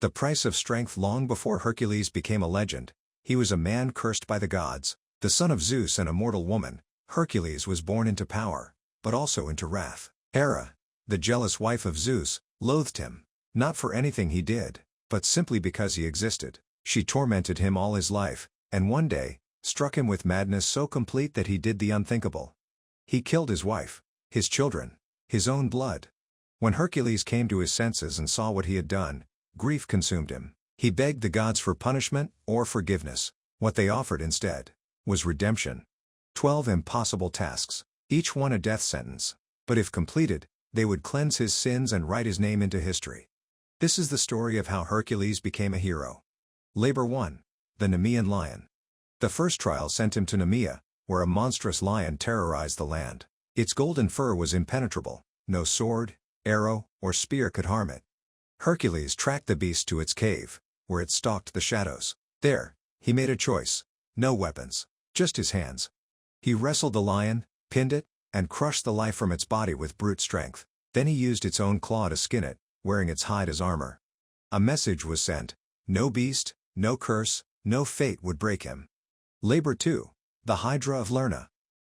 The price of strength. Long before Hercules became a legend, he was a man cursed by the gods, the son of Zeus and a mortal woman. Hercules was born into power, but also into wrath. Hera, the jealous wife of Zeus, loathed him, not for anything he did, but simply because he existed. She tormented him all his life, and one day, struck him with madness so complete that he did the unthinkable. He killed his wife, his children, his own blood. When Hercules came to his senses and saw what he had done, grief consumed him. He begged the gods for punishment or forgiveness. What they offered instead was redemption. 12 impossible tasks, each one a death sentence. But if completed, they would cleanse his sins and write his name into history. This is the story of how Hercules became a hero. Labor 1. The Nemean Lion. The first trial sent him to Nemea, where a monstrous lion terrorized the land. Its golden fur was impenetrable, no sword, arrow, or spear could harm it. Hercules tracked the beast to its cave, where it stalked the shadows. There, he made a choice. No weapons, just his hands. He wrestled the lion, pinned it, and crushed the life from its body with brute strength. Then he used its own claw to skin it, wearing its hide as armor. A message was sent: no beast, no curse, no fate would break him. Labor 2. The Hydra of Lerna.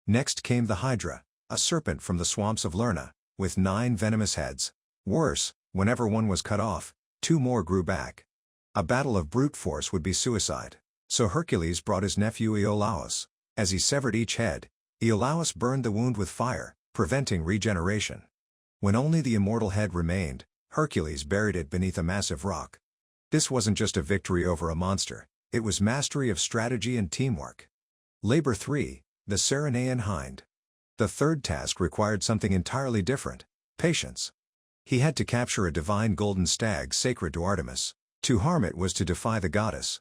Next came the Hydra, a serpent from the swamps of Lerna, with 9 venomous heads. Worse, whenever one was cut off, 2 more grew back. A battle of brute force would be suicide. So Hercules brought his nephew Iolaus. As he severed each head, Iolaus burned the wound with fire, preventing regeneration. When only the immortal head remained, Hercules buried it beneath a massive rock. This wasn't just a victory over a monster, it was mastery of strategy and teamwork. Labor 3. The Ceryneian Hind. The third task required something entirely different: patience. He had to capture a divine golden stag sacred to Artemis. To harm it was to defy the goddess.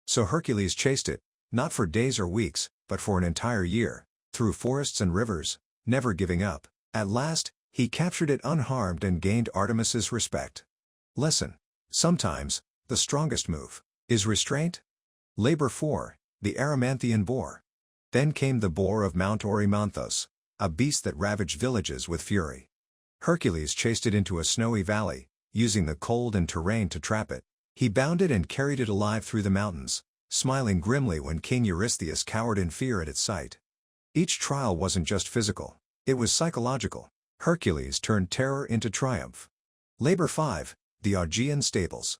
So Hercules chased it, not for days or weeks, but for an entire year, through forests and rivers, never giving up. At last, he captured it unharmed and gained Artemis's respect. Lesson: sometimes, the strongest move is restraint. Labor 4. The Erymanthian Boar. Then came the boar of Mount Erymanthos, a beast that ravaged villages with fury. Hercules chased it into a snowy valley, using the cold and terrain to trap it. He bound it and carried it alive through the mountains, smiling grimly when King Eurystheus cowered in fear at its sight. Each trial wasn't just physical, it was psychological. Hercules turned terror into triumph. Labor 5. The Augean Stables.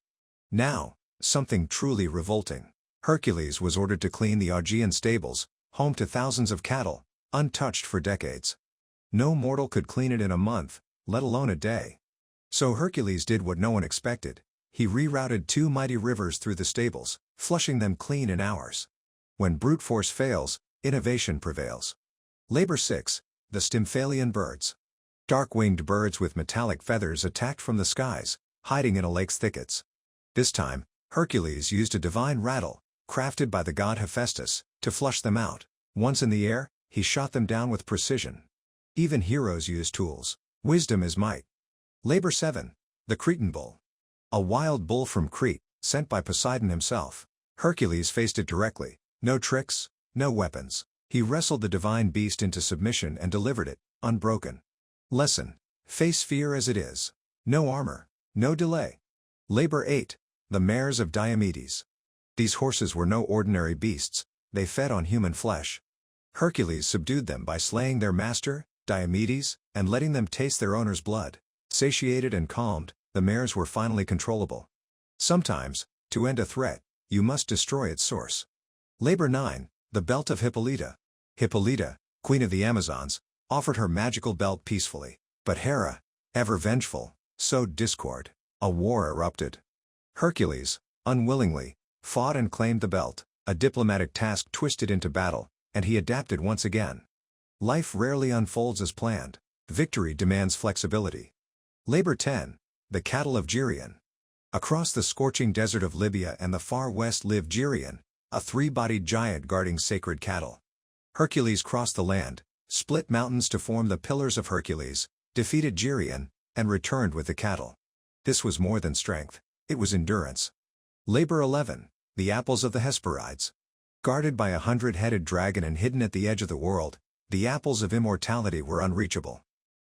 Now, something truly revolting. Hercules was ordered to clean the Augean stables, home to thousands of cattle, untouched for decades. No mortal could clean it in a month, let alone a day. So Hercules did what no one expected. He rerouted 2 mighty rivers through the stables, flushing them clean in hours. When brute force fails, innovation prevails. Labor 6. The Stymphalian Birds. Dark-winged birds with metallic feathers attacked from the skies, hiding in a lake's thickets. This time, Hercules used a divine rattle, crafted by the god Hephaestus, to flush them out. Once in the air, he shot them down with precision. Even heroes use tools. Wisdom is might. Labor 7. The Cretan Bull. A wild bull from Crete, sent by Poseidon himself. Hercules faced it directly. No tricks, no weapons. He wrestled the divine beast into submission and delivered it, unbroken. Lesson: face fear as it is. No armor, no delay. Labor 8. The Mares of Diomedes. These horses were no ordinary beasts, they fed on human flesh. Hercules subdued them by slaying their master, Diomedes, and letting them taste their owner's blood. Satiated and calmed, the mares were finally controllable. Sometimes, to end a threat, you must destroy its source. Labor 9. The Belt of Hippolyta. Hippolyta, queen of the Amazons, offered her magical belt peacefully. But Hera, ever vengeful, sowed discord. A war erupted. Hercules, unwillingly, fought and claimed the belt. A diplomatic task twisted into battle, and he adapted once again. Life rarely unfolds as planned. Victory demands flexibility. Labor 10. The Cattle of Geryon. Across the scorching desert of Libya and the far west lived Geryon, a 3-bodied giant guarding sacred cattle. Hercules crossed the land, split mountains to form the Pillars of Hercules, defeated Geryon, and returned with the cattle. This was more than strength, it was endurance. Labor 11. The Apples of the Hesperides. Guarded by a 100-headed dragon and hidden at the edge of the world, the apples of immortality were unreachable.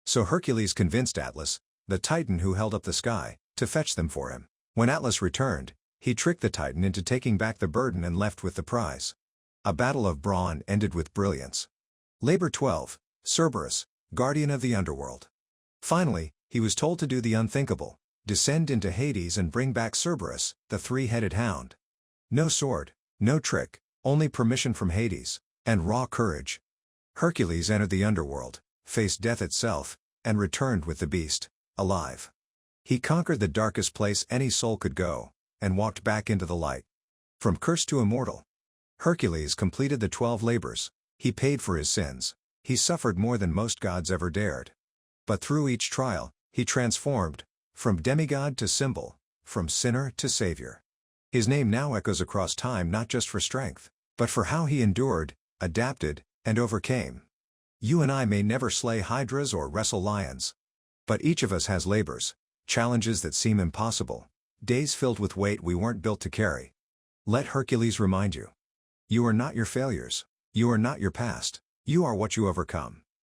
So Hercules convinced Atlas, the titan who held up the sky, to fetch them for him. When Atlas returned, he tricked the Titan into taking back the burden and left with the prize. A battle of brawn ended with brilliance. Labor 12, Cerberus, guardian of the underworld. Finally, he was told to do the unthinkable, descend into Hades and bring back Cerberus, the three-headed hound. No sword, no trick, only permission from Hades, and raw courage. Hercules entered the underworld, faced death itself, and returned with the beast, alive. He conquered the darkest place any soul could go, and walked back into the light. From cursed to immortal. Hercules completed the 12 labors. He paid for his sins. He suffered more than most gods ever dared. But through each trial, he transformed, from demigod to symbol, from sinner to savior. His name now echoes across time not just for strength, but for how he endured, adapted, and overcame. You and I may never slay hydras or wrestle lions. But each of us has labors, challenges that seem impossible, days filled with weight we weren't built to carry. Let Hercules remind you. You are not your failures. You are not your past. You are what you overcome.